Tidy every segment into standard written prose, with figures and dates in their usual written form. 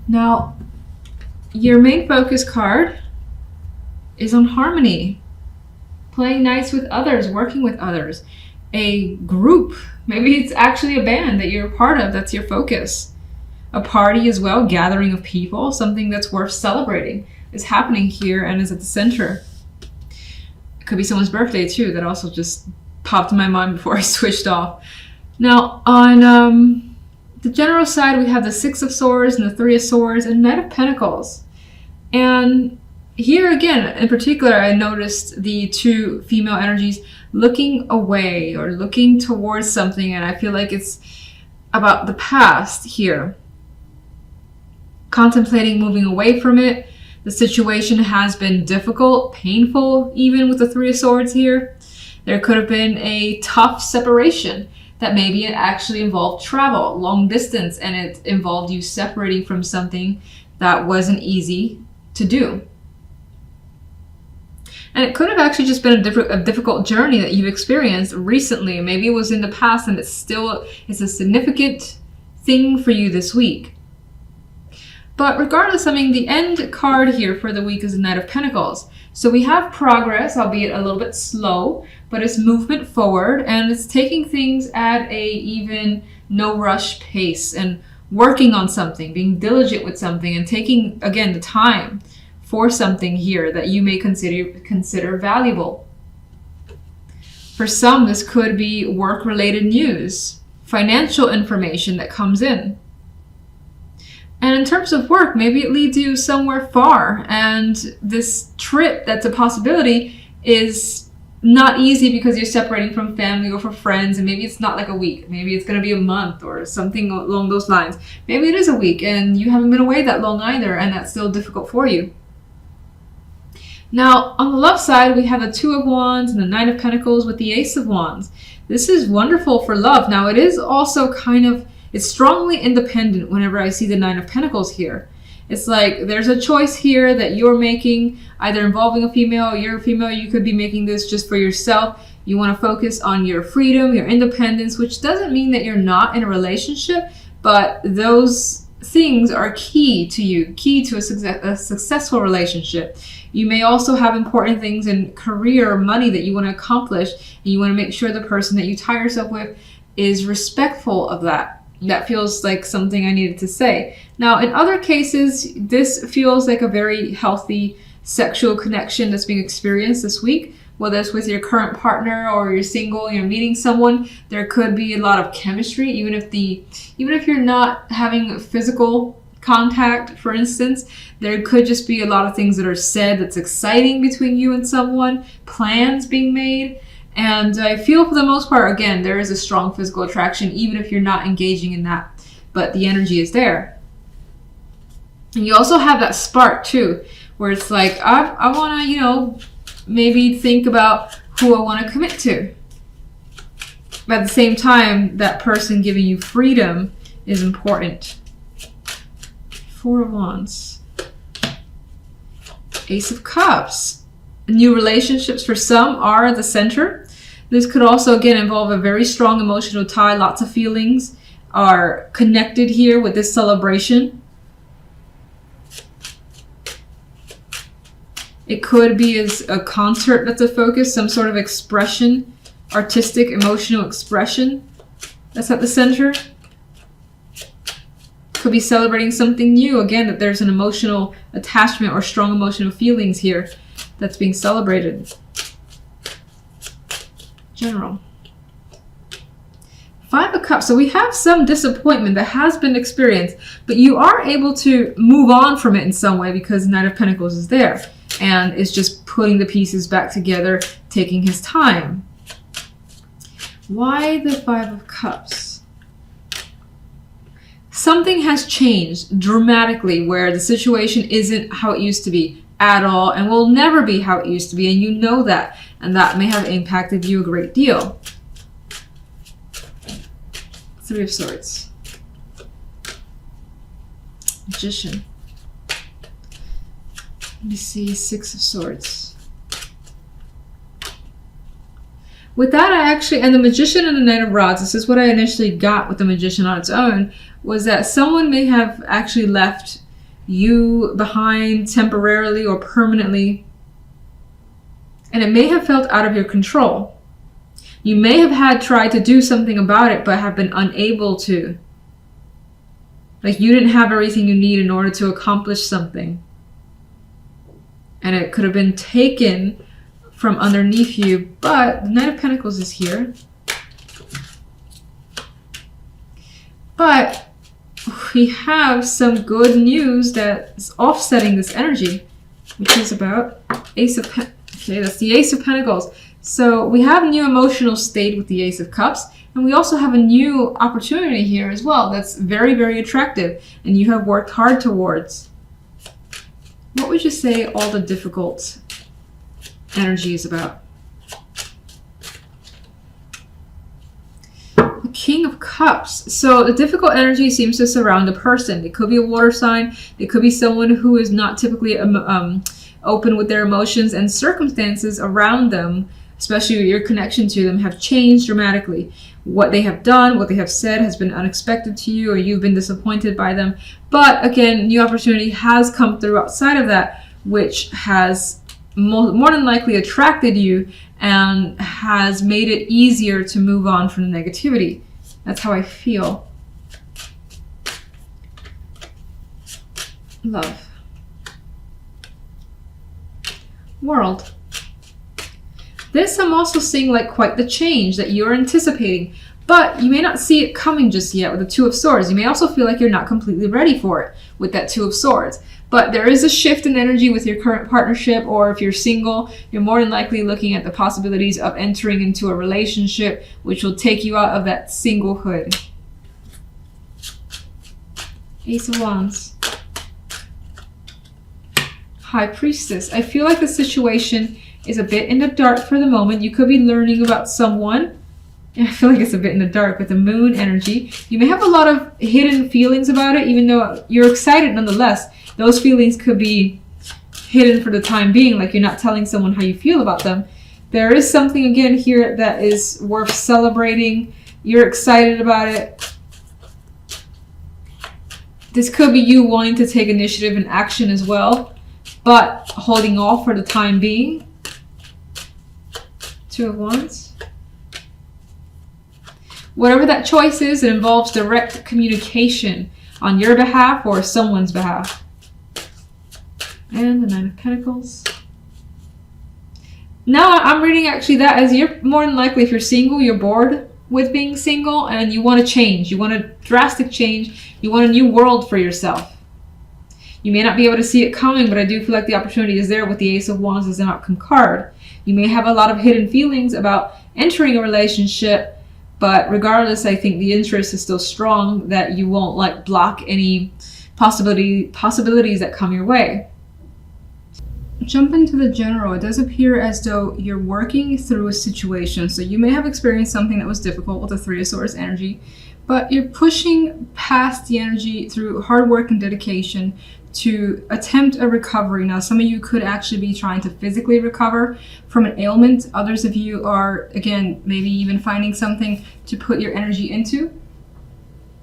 Now, your main focus card is on harmony, playing nice with others, working with others, a group. Maybe it's actually a band that you're a part of, that's your focus. A party as well, gathering of people, something that's worth celebrating is happening here and is at the center. It could be someone's birthday too, that also just popped in my mind before I switched off. Now, on the general side, we have the Six of Swords and the Three of Swords and Knight of Pentacles. And here again, in particular, I noticed the two female energies looking away or looking towards something, and I feel like it's about the past here. Contemplating moving away from it. The situation has been difficult, painful, even with the Three of Swords here. There could have been a tough separation that maybe it actually involved travel, long distance, and it involved you separating from something that wasn't easy to do. And it could have actually just been a difficult journey that you've experienced recently. Maybe it was in the past and it's a significant thing for you this week. But regardless, I mean, the end card here for the week is the Knight of Pentacles. So we have progress, albeit a little bit slow, but it's movement forward and it's taking things at a even no rush pace and working on something, being diligent with something and taking, again, the time for something here that you may consider valuable. For some, this could be work-related news, financial information that comes in. And in terms of work, maybe it leads you somewhere far, and this trip that's a possibility is not easy because you're separating from family or from friends, and maybe it's not like a week. Maybe it's going to be a month or something along those lines. Maybe it is a week and you haven't been away that long either, and that's still difficult for you. Now, on the love side, we have the Two of Wands and the Knight of Pentacles with the Ace of Wands. This is wonderful for love. Now, it is also it's strongly independent whenever I see the Nine of Pentacles here. It's like there's a choice here that you're making, either involving a female, you're a female, you could be making this just for yourself. You want to focus on your freedom, your independence, which doesn't mean that you're not in a relationship, but those things are key to you, key to a successful relationship. You may also have important things in career or money that you want to accomplish, and you want to make sure the person that you tie yourself with is respectful of that. That feels like something I needed to say. Now, in other cases, this feels like a very healthy sexual connection that's being experienced this week. Whether it's with your current partner or you're single, you're meeting someone, there could be a lot of chemistry, even if you're not having physical contact, for instance. There could just be a lot of things that are said that's exciting between you and someone, plans being made. And I feel for the most part, again, there is a strong physical attraction, even if you're not engaging in that, but the energy is there. And you also have that spark too, where it's like, I want to, maybe think about who I want to commit to. But at the same time, that person giving you freedom is important. Four of Wands. Ace of Cups. New relationships for some are at the center. This could also, again, involve a very strong emotional tie. Lots of feelings are connected here with this celebration. It could be as a concert that's a focus, some sort of expression, artistic, emotional expression that's at the center. Could be celebrating something new. Again, that there's an emotional attachment or strong emotional feelings here that's being celebrated. General. Five of Cups. So we have some disappointment that has been experienced, but you are able to move on from it in some way because Knight of Pentacles is there and is just putting the pieces back together, taking his time. Why the Five of Cups? Something has changed dramatically where the situation isn't how it used to be at all and will never be how it used to be, and you know that, and that may have impacted you a great deal. Three of Swords. Magician. Let me see, Six of Swords. With that, and the Magician and the Knight of Rods, this is what I initially got with the Magician on its own, was that someone may have actually left you behind temporarily or permanently. And it may have felt out of your control. You may have tried to do something about it, but have been unable to. Like you didn't have everything you need in order to accomplish something. And it could have been taken from underneath you, but the Knight of Pentacles is here. But we have some good news that is offsetting this energy, which is about Ace of Pentacles. Okay, that's the Ace of Pentacles. So we have a new emotional state with the Ace of Cups, and we also have a new opportunity here as well that's very, very attractive, and you have worked hard towards. What would you say all the difficult energy is about? The King of Cups. So the difficult energy seems to surround a person. It could be a water sign. It could be someone who is not typically open with their emotions, and circumstances around them, especially your connection to them, have changed dramatically. What they have done, what they have said has been unexpected to you, or you've been disappointed by them. But again, new opportunity has come through outside of that, which has more than likely attracted you and has made it easier to move on from the negativity. That's how I feel. Love. World. This I'm also seeing like quite the change that you're anticipating, but you may not see it coming just yet with the Two of Swords. You may also feel like you're not completely ready for it with that Two of Swords. But there is a shift in energy with your current partnership, or if you're single, you're more than likely looking at the possibilities of entering into a relationship which will take you out of that singlehood. Ace of Wands. High Priestess. I feel like the situation is a bit in the dark for the moment. You could be learning about someone. I feel like it's a bit in the dark with the Moon energy. You may have a lot of hidden feelings about it, even though you're excited nonetheless. Those feelings could be hidden for the time being, like you're not telling someone how you feel about them. There is something again here that is worth celebrating. You're excited about it. This could be you wanting to take initiative and action as well, but holding off for the time being. Two of Wands. Whatever that choice is, it involves direct communication on your behalf or someone's behalf. And the Nine of Pentacles. Now I'm reading actually that as you're more than likely, if you're single, you're bored with being single and you want to change. You want a drastic change. You want a new world for yourself. You may not be able to see it coming, but I do feel like the opportunity is there with the Ace of Wands as an outcome card. You may have a lot of hidden feelings about entering a relationship, but regardless, I think the interest is still strong, that you won't like block any possibilities that come your way. Jump into the general. It does appear as though you're working through a situation. So you may have experienced something that was difficult with the Three of Swords energy, but you're pushing past the energy through hard work and dedication to attempt a recovery. Now, some of you could actually be trying to physically recover from an ailment. Others of you are, again, maybe even finding something to put your energy into.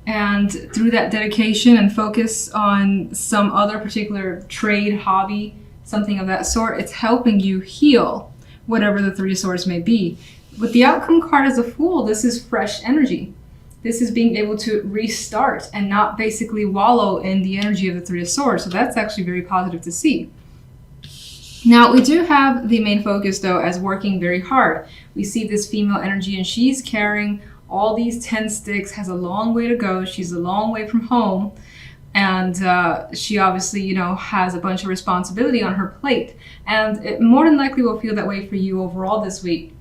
And through that dedication and focus on some other particular trade, hobby, something of that sort, it's helping you heal whatever the Three of Swords may be. With the outcome card as a Fool, this is fresh energy. This is being able to restart and not basically wallow in the energy of the Three of Swords. So that's actually very positive to see. Now, we do have the main focus, though, as working very hard. We see this female energy, and she's carrying all these 10 sticks, has a long way to go. She's a long way from home. And she obviously, you know, has a bunch of responsibility on her plate. And it more than likely will feel that way for you overall this week.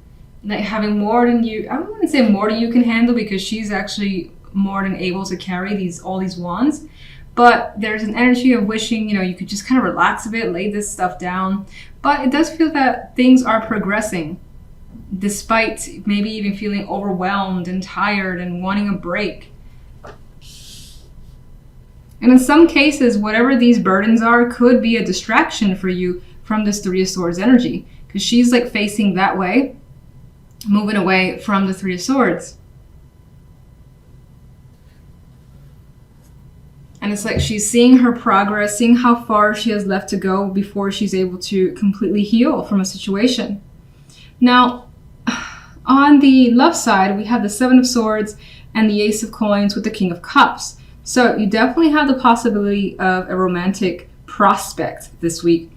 Like having more than you, I wouldn't say more than you can handle, because she's actually more than able to carry all these wands. But there's an energy of wishing, you know, you could just kind of relax a bit, lay this stuff down. But it does feel that things are progressing, despite maybe even feeling overwhelmed and tired and wanting a break. And in some cases, whatever these burdens are could be a distraction for you from this Three of Swords energy, because she's like facing that way, moving away from the Three of Swords. And it's like she's seeing her progress, seeing how far she has left to go before she's able to completely heal from a situation. Now, on the love side, we have the Seven of Swords and the Ace of Coins with the King of Cups. So you definitely have the possibility of a romantic prospect this week.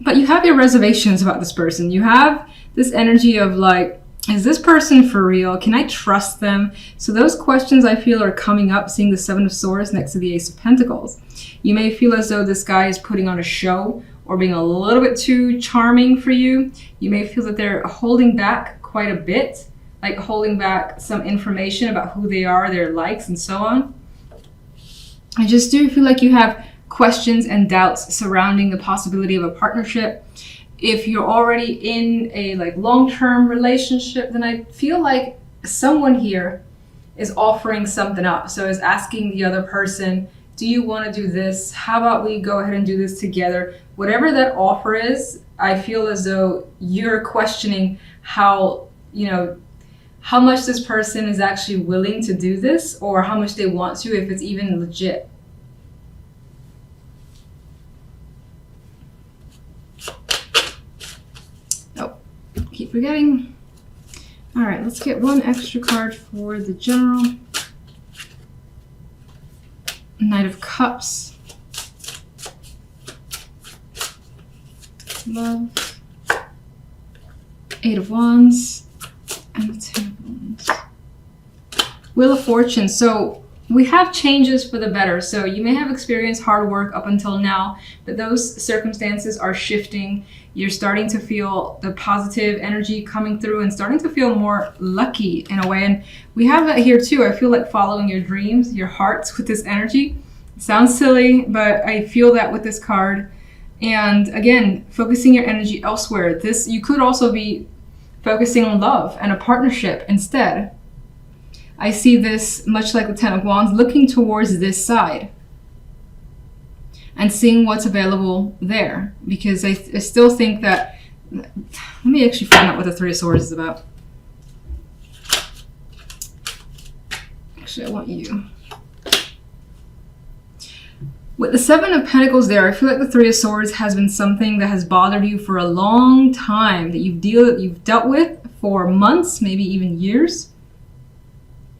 But you have your reservations about this person. You have this energy of like, is this person for real? Can I trust them? So those questions I feel are coming up, seeing the Seven of Swords next to the Ace of Pentacles. You may feel as though this guy is putting on a show or being a little bit too charming for you. You may feel that they're holding back quite a bit, like holding back some information about who they are, their likes, and so on. I just do feel like you have questions and doubts surrounding the possibility of a partnership. If you're already in a like long-term relationship, then I feel like someone here is offering something up. So is asking the other person, do you want to do this? How about we go ahead and do this together? Whatever that offer is, I feel as though you're questioning how much this person is actually willing to do this, or how much they want to, if it's even legit. Oh, keep forgetting. All right, let's get one extra card for the general. Knight of Cups. Love. Eight of Wands. And the Ten of Wands. Wheel of Fortune. So we have changes for the better. So you may have experienced hard work up until now, but those circumstances are shifting. You're starting to feel the positive energy coming through and starting to feel more lucky in a way. And we have that here too. I feel like following your dreams, your hearts with this energy. It sounds silly, but I feel that with this card. And again, focusing your energy elsewhere. You could also be focusing on love and a partnership instead. I see this much like the Ten of Wands, looking towards this side and seeing what's available there. Because I still think that, let me actually find out what the Three of Swords is about. Actually, I want you. With the Seven of Pentacles there, I feel like the Three of Swords has been something that has bothered you for a long time, that you've dealt with for months, maybe even years.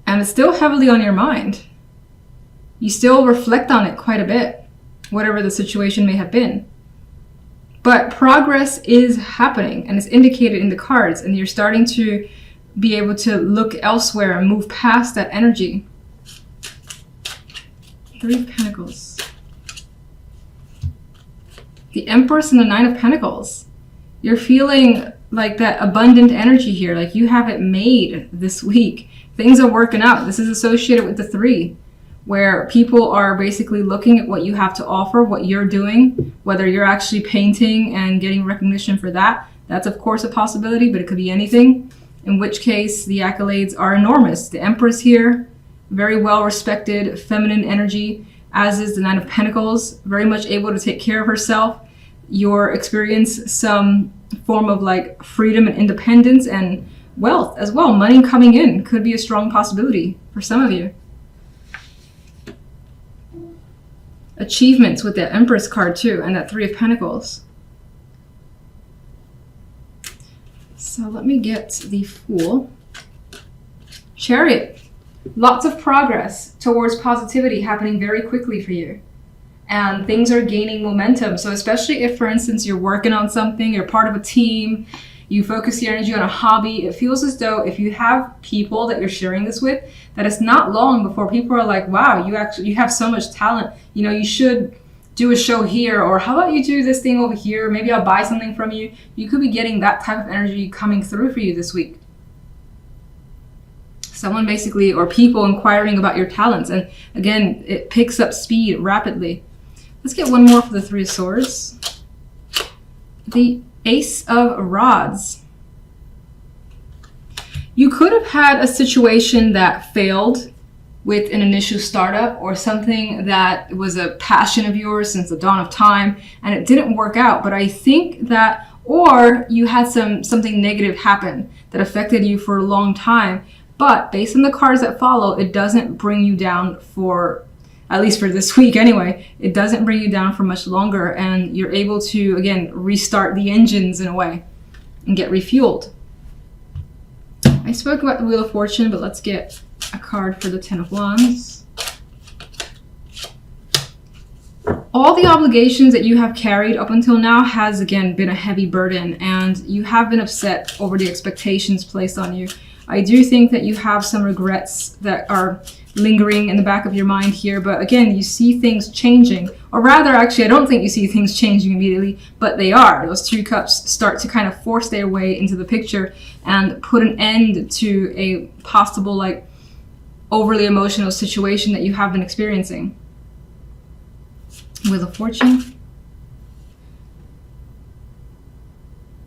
And it's still heavily on your mind. You still reflect on it quite a bit, whatever the situation may have been. But progress is happening, and it's indicated in the cards, and you're starting to be able to look elsewhere and move past that energy. Three of Pentacles. The Empress and the Nine of Pentacles. You're feeling like that abundant energy here, like you have it made this week. Things are working out. This is associated with the Three, where people are basically looking at what you have to offer, what you're doing, whether you're actually painting and getting recognition for that. That's of course a possibility, but it could be anything, in which case the accolades are enormous. The Empress here, very well respected, feminine energy, as is the Nine of Pentacles, very much able to take care of herself. You'll experience some form of like freedom and independence and wealth as well. Money coming in could be a strong possibility for some of you. Achievements with the Empress card too, and that Three of Pentacles. So let me get the Fool. Chariot. Lots of progress towards positivity happening very quickly for you. And things are gaining momentum. So especially if, for instance, you're working on something, you're part of a team, you focus your energy on a hobby, it feels as though if you have people that you're sharing this with, that it's not long before people are like, wow, you have so much talent. You know, you should do a show here, or how about you do this thing over here? Maybe I'll buy something from you. You could be getting that type of energy coming through for you this week. Someone basically, or people inquiring about your talents. And again, it picks up speed rapidly. Let's get one more for the Three of Swords. The Ace of Rods. You could have had a situation that failed with an initial startup, or something that was a passion of yours since the dawn of time, and it didn't work out. But I think that, or you had something negative happen that affected you for a long time. But based on the cards that follow, it doesn't bring you down for at least for this week anyway, it doesn't bring you down for much longer, and you're able to, again, restart the engines in a way and get refueled. I spoke about the Wheel of Fortune, but let's get a card for the Ten of Wands. All the obligations that you have carried up until now has, again, been a heavy burden, and you have been upset over the expectations placed on you. I do think that you have some regrets that are lingering in the back of your mind here, but again, you see things changing. Or rather, actually, I don't think you see things changing immediately, but they are. Those two cups start to kind of force their way into the picture and put an end to a possible, like, overly emotional situation that you have been experiencing. Wheel of Fortune.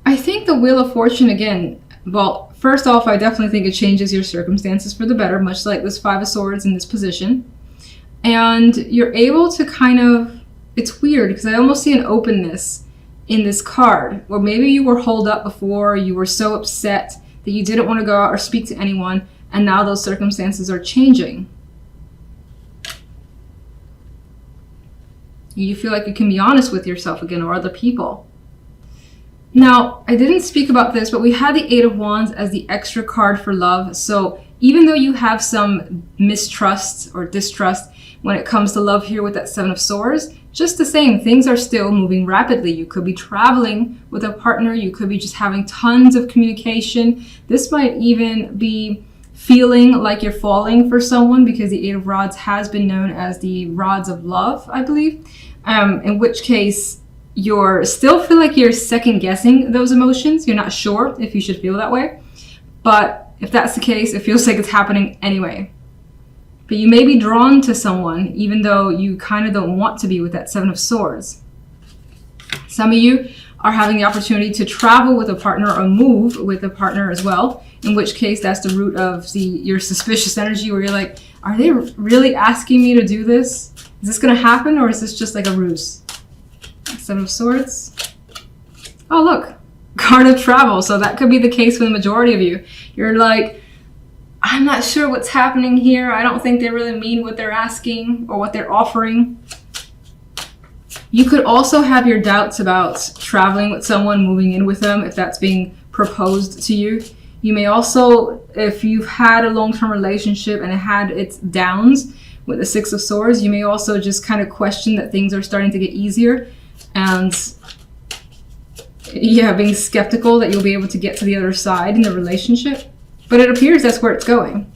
I think the Wheel of Fortune, again, well, first off, I definitely think it changes your circumstances for the better, much like this Five of Swords in this position. And you're able to kind of, it's weird because I almost see an openness in this card, or maybe you were holed up before, you were so upset that you didn't want to go out or speak to anyone, and now those circumstances are changing. You feel like you can be honest with yourself again, or other people. Now, I didn't speak about this, but we had the Eight of Wands as the extra card for love. So even though you have some mistrust or distrust when it comes to love here with that Seven of Swords, just the same, things are still moving rapidly. You could be traveling with a partner. You could be just having tons of communication. This might even be feeling like you're falling for someone, because the Eight of Rods has been known as the rods of love, I believe. In which case, you're still feel like you're second guessing those emotions. You're not sure if you should feel that way. But if that's the case, it feels like it's happening anyway. But you may be drawn to someone even though you kind of don't want to be with that Seven of Swords. Some of you are having the opportunity to travel with a partner or move with a partner as well, in which case that's the root of your suspicious energy, where you're like, are they really asking me to do this? Is this going to happen, or is this just like a ruse? Seven of Swords. Oh, look, card of travel. So that could be the case for the majority of you. You're like, I'm not sure what's happening here. I don't think they really mean what they're asking or what they're offering. You could also have your doubts about traveling with someone, moving in with them, if that's being proposed to you. You may also, if you've had a long-term relationship and it had its downs with the Six of Swords, you may also just kind of question that things are starting to get easier, and yeah, being skeptical that you'll be able to get to the other side in the relationship. But it appears that's where it's going.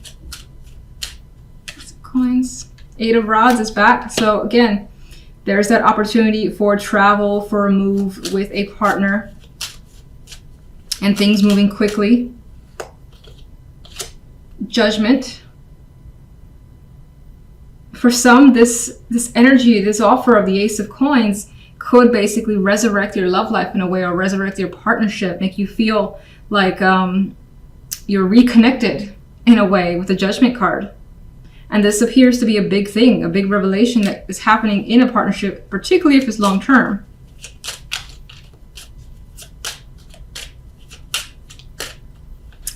Coins. Eight of Rods is back. So again, there's that opportunity for travel, for a move with a partner, and things moving quickly. Judgment. For some, this energy, this offer of the Ace of Coins could basically resurrect your love life in a way, or resurrect your partnership, make you feel like you're reconnected in a way with the Judgment card. And this appears to be a big thing, a big revelation that is happening in a partnership, particularly if it's long term.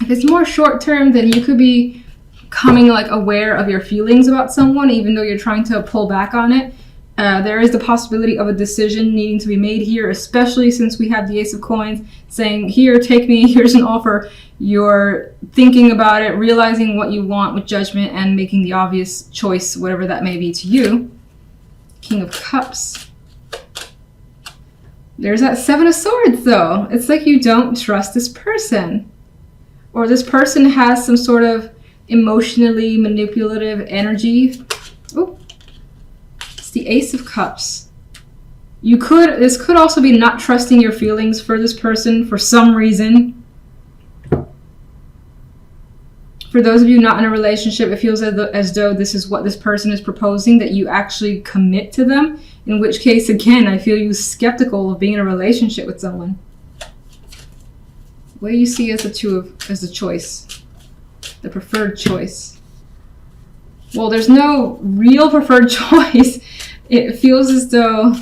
If it's more short term, then you could be becoming like aware of your feelings about someone, even though you're trying to pull back on it. There is the possibility of a decision needing to be made here, especially since we have the Ace of Coins saying, here, take me, here's an offer. You're thinking about it, realizing what you want with Judgment, and making the obvious choice, whatever that may be to you. King of Cups. There's that Seven of Swords, though. It's like you don't trust this person. Or this person has some sort of emotionally manipulative energy. Oh, it's the Ace of Cups. This could also be not trusting your feelings for this person for some reason. For those of you not in a relationship, it feels as though this is what this person is proposing, that you actually commit to them. In which case, again, I feel you skeptical of being in a relationship with someone. What do you see as the choice? The preferred choice? Well, there's no real preferred choice. It feels as though,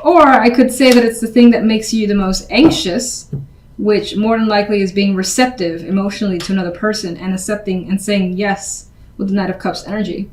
or I could say that it's the thing that makes you the most anxious, which more than likely is being receptive emotionally to another person and accepting and saying yes with the Knight of Cups energy.